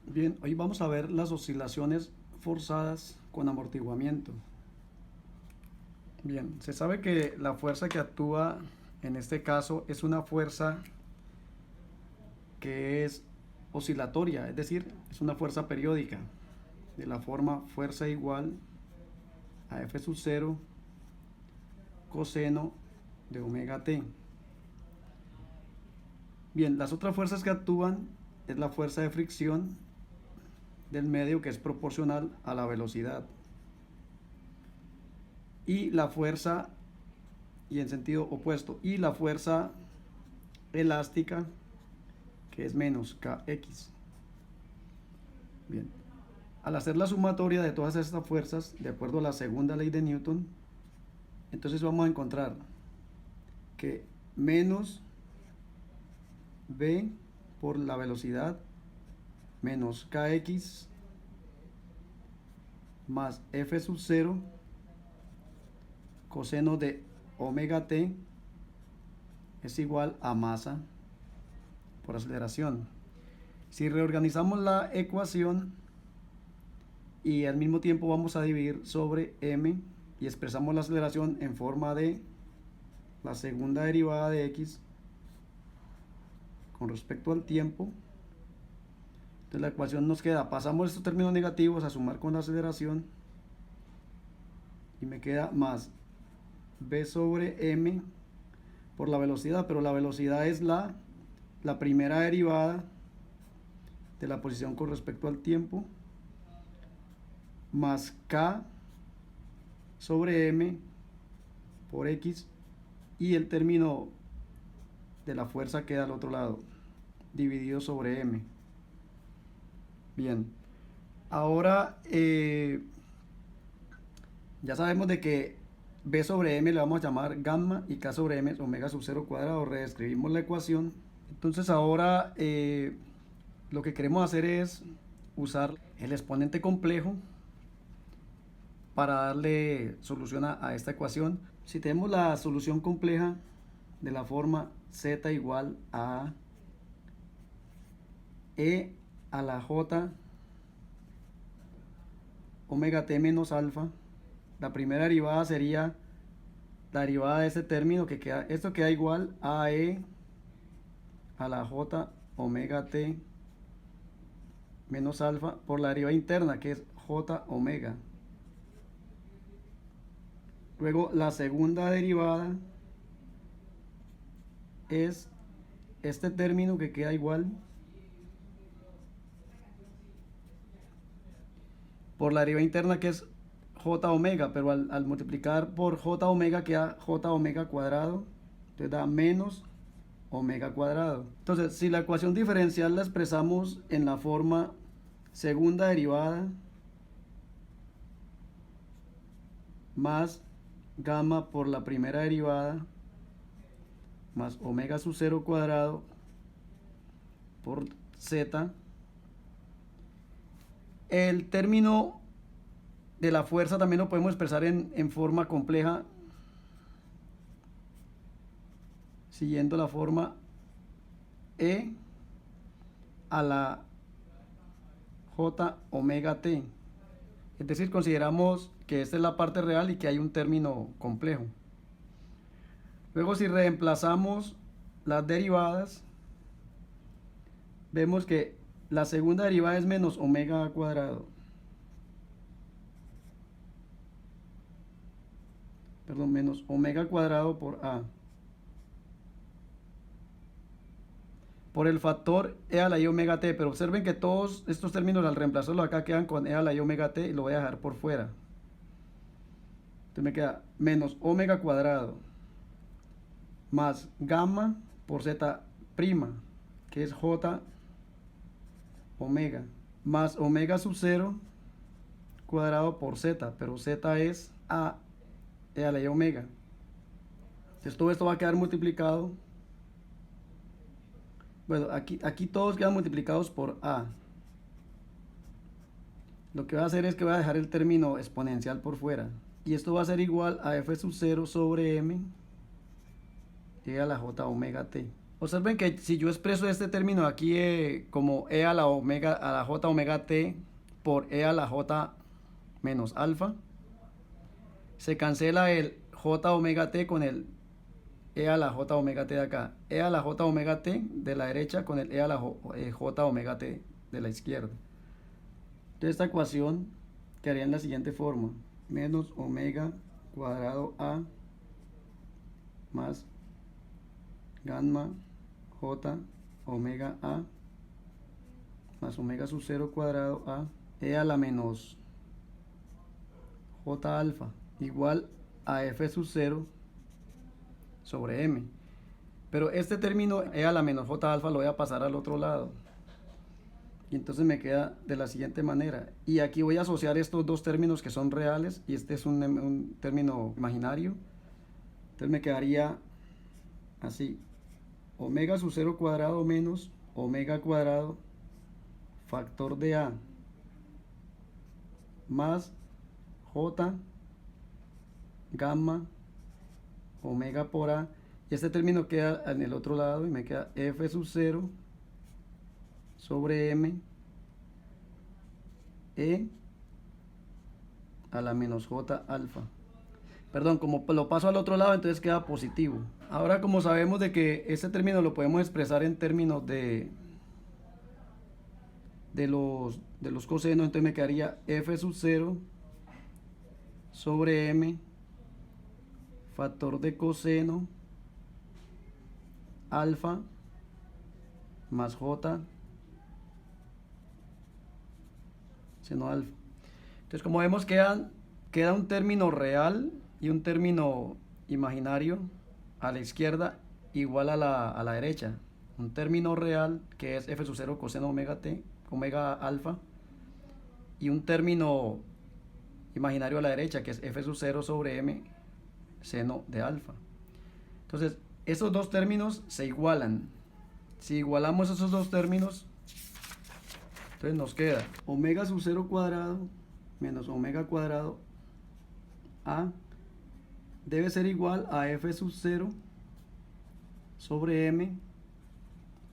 Bien, hoy vamos a ver las oscilaciones forzadas con amortiguamiento. Bien, se sabe que la fuerza que actúa en este caso es una fuerza que es oscilatoria, es decir, es una fuerza periódica, de la forma fuerza igual a F sub 0 coseno de omega t. Bien, las otras fuerzas que actúan es la fuerza de fricción del medio, que es proporcional a la velocidad, y la fuerza, y en sentido opuesto, y la fuerza elástica, que es menos kx. Bien, al hacer la sumatoria de todas estas fuerzas de acuerdo a la segunda ley de Newton, entonces vamos a encontrar que menos v por la velocidad menos kx más f sub 0 coseno de omega t es igual a masa por aceleración. Si reorganizamos la ecuación y al mismo tiempo vamos a dividir sobre m y expresamos la aceleración en forma de la segunda derivada de x con respecto al tiempo, entonces la ecuación nos queda, pasamos estos términos negativos a sumar con la aceleración y me queda más v sobre m por la velocidad, pero la velocidad es la primera derivada de la posición con respecto al tiempo, más k sobre m por x, y el término de la fuerza queda al otro lado, dividido sobre m. Bien, ahora ya sabemos de que b sobre m le vamos a llamar gamma y k sobre m es omega sub 0 cuadrado. Reescribimos la ecuación. Entonces ahora lo que queremos hacer es usar el exponente complejo para darle solución a esta ecuación. Si tenemos la solución compleja de la forma z igual a e a la j omega t menos alfa, la primera derivada sería la derivada de este término, que queda, esto queda igual a e a la j omega t menos alfa por la derivada interna, que es j omega. Luego la segunda derivada es este término que queda igual por la derivada interna, que es j omega, pero al multiplicar por j omega queda j omega cuadrado, entonces da menos omega cuadrado. Entonces, si la ecuación diferencial la expresamos en la forma segunda derivada más gamma por la primera derivada más omega sub 0 cuadrado por z, el término de la fuerza también lo podemos expresar en forma compleja, siguiendo la forma e a la j omega t. Es decir, consideramos que esta es la parte real y que hay un término complejo. Luego, si reemplazamos las derivadas, vemos que la segunda derivada es menos omega cuadrado. Perdón, menos omega cuadrado por a. Por el factor e a la i omega t, pero observen que todos estos términos al reemplazarlos acá quedan con e a la i omega t y lo voy a dejar por fuera. Entonces me queda menos omega cuadrado más gamma por z prima, que es j omega, más omega sub 0 cuadrado por z, pero z es a e a la i omega. Entonces todo esto va a quedar multiplicado. Bueno, aquí todos quedan multiplicados por a. Lo que voy a hacer es que voy a dejar el término exponencial por fuera. Y esto va a ser igual a f sub 0 sobre m e a la j omega t. Observen que si yo expreso este término aquí como e a la omega, a la j omega t por e a la j menos alfa, se cancela el j omega t con el e a la j omega t de acá. E a la j omega t de la derecha con el e a la j omega t de la izquierda. Entonces esta ecuación quedaría en la siguiente forma. Menos omega cuadrado a más gamma j omega a más omega sub 0 cuadrado a e a la menos j alfa igual a f sub 0 sobre m. Pero este término e a la menos j alfa lo voy a pasar al otro lado. Y entonces me queda de la siguiente manera. Y aquí voy a asociar estos dos términos que son reales y este es un término imaginario. Entonces me quedaría así. Omega sub 0 cuadrado menos omega cuadrado factor de a más j gamma omega por a. Y este término queda en el otro lado y me queda f sub 0 sobre m e a la menos j alfa. Perdón, como lo paso al otro lado, entonces queda positivo. Ahora, como sabemos de que este término lo podemos expresar en términos de los cosenos, entonces me quedaría f sub 0 sobre m factor de coseno alfa más j seno alfa. Entonces, como vemos, queda un término real y un término imaginario a la izquierda igual a la derecha. Un término real que es f sub 0 coseno omega t, omega alfa, y un término imaginario a la derecha que es f sub 0 sobre m seno de alfa. Entonces, esos dos términos se igualan. Si igualamos esos dos términos, entonces nos queda omega sub 0 cuadrado menos omega cuadrado a debe ser igual a f sub 0 sobre m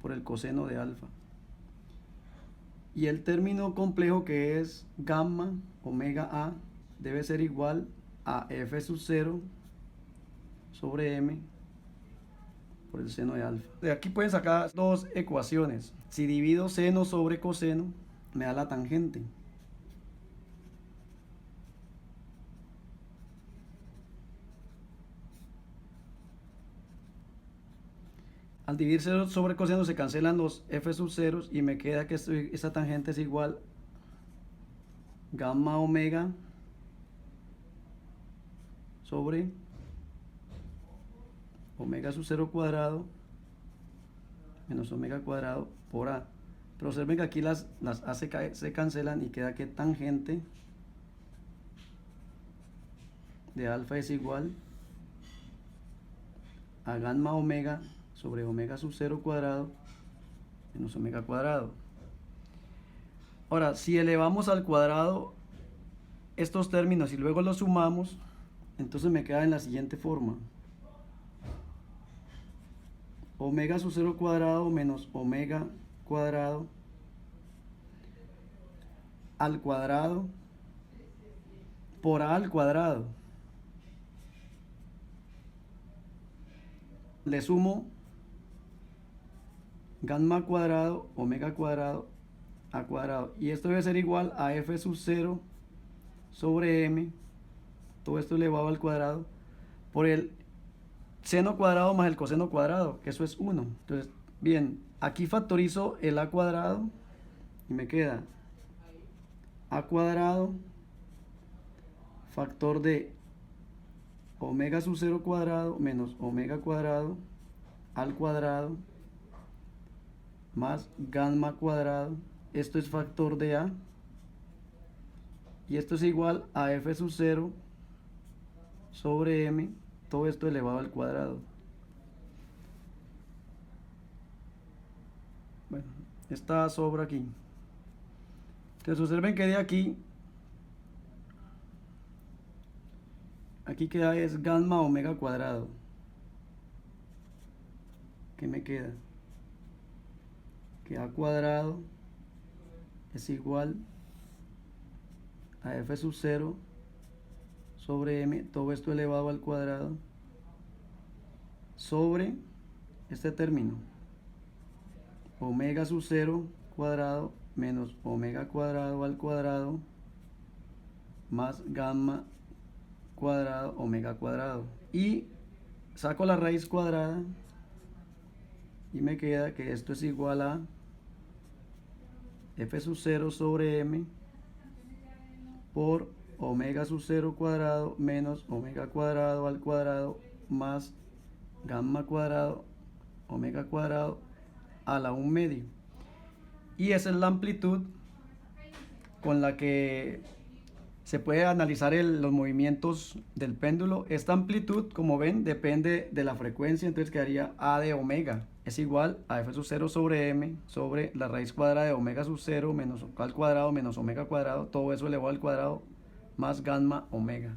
por el coseno de alfa. Y el término complejo que es gamma omega a debe ser igual a f sub 0 sobre m por el seno de alfa. De aquí pueden sacar dos ecuaciones. Si divido seno sobre coseno, me da la tangente. Al dividir seno sobre coseno se cancelan los f sub ceros y me queda que esta tangente es igual gamma omega sobre omega sub 0 cuadrado menos omega cuadrado por a. Pero observen que aquí las a se cancelan y queda que tangente de alfa es igual a gamma omega sobre omega sub 0 cuadrado menos omega cuadrado. Ahora, si elevamos al cuadrado estos términos y luego los sumamos, entonces me queda en la siguiente forma. Omega sub 0 cuadrado menos omega cuadrado al cuadrado por a al cuadrado. Le sumo gamma cuadrado, omega cuadrado, a cuadrado. Y esto debe ser igual a f sub 0 sobre m, todo esto elevado al cuadrado, por el seno cuadrado más el coseno cuadrado, que eso es 1. Entonces, bien, aquí factorizo el a cuadrado y me queda a cuadrado factor de omega sub 0 cuadrado menos omega cuadrado al cuadrado más gamma cuadrado, esto es factor de a, y esto es igual a f sub 0 sobre m, todo esto elevado al cuadrado. Bueno, esta sobra aquí. Entonces observen que de aquí queda es gamma omega cuadrado. ¿qué me queda? Que a cuadrado es igual a f sub 0 sobre m, todo esto elevado al cuadrado, sobre este término, omega sub 0 cuadrado menos omega cuadrado al cuadrado más gamma cuadrado omega cuadrado. Y saco la raíz cuadrada y me queda que esto es igual a f sub 0 sobre m por omega sub 0 cuadrado menos omega cuadrado al cuadrado más gamma cuadrado omega cuadrado a la 1 medio. Y esa es la amplitud con la que se puede analizar los movimientos del péndulo. Esta amplitud, como ven, depende de la frecuencia, entonces quedaría a de omega es igual a f sub 0 sobre m sobre la raíz cuadrada de omega sub 0 menos al cuadrado menos omega cuadrado, todo eso elevado al cuadrado más gamma omega.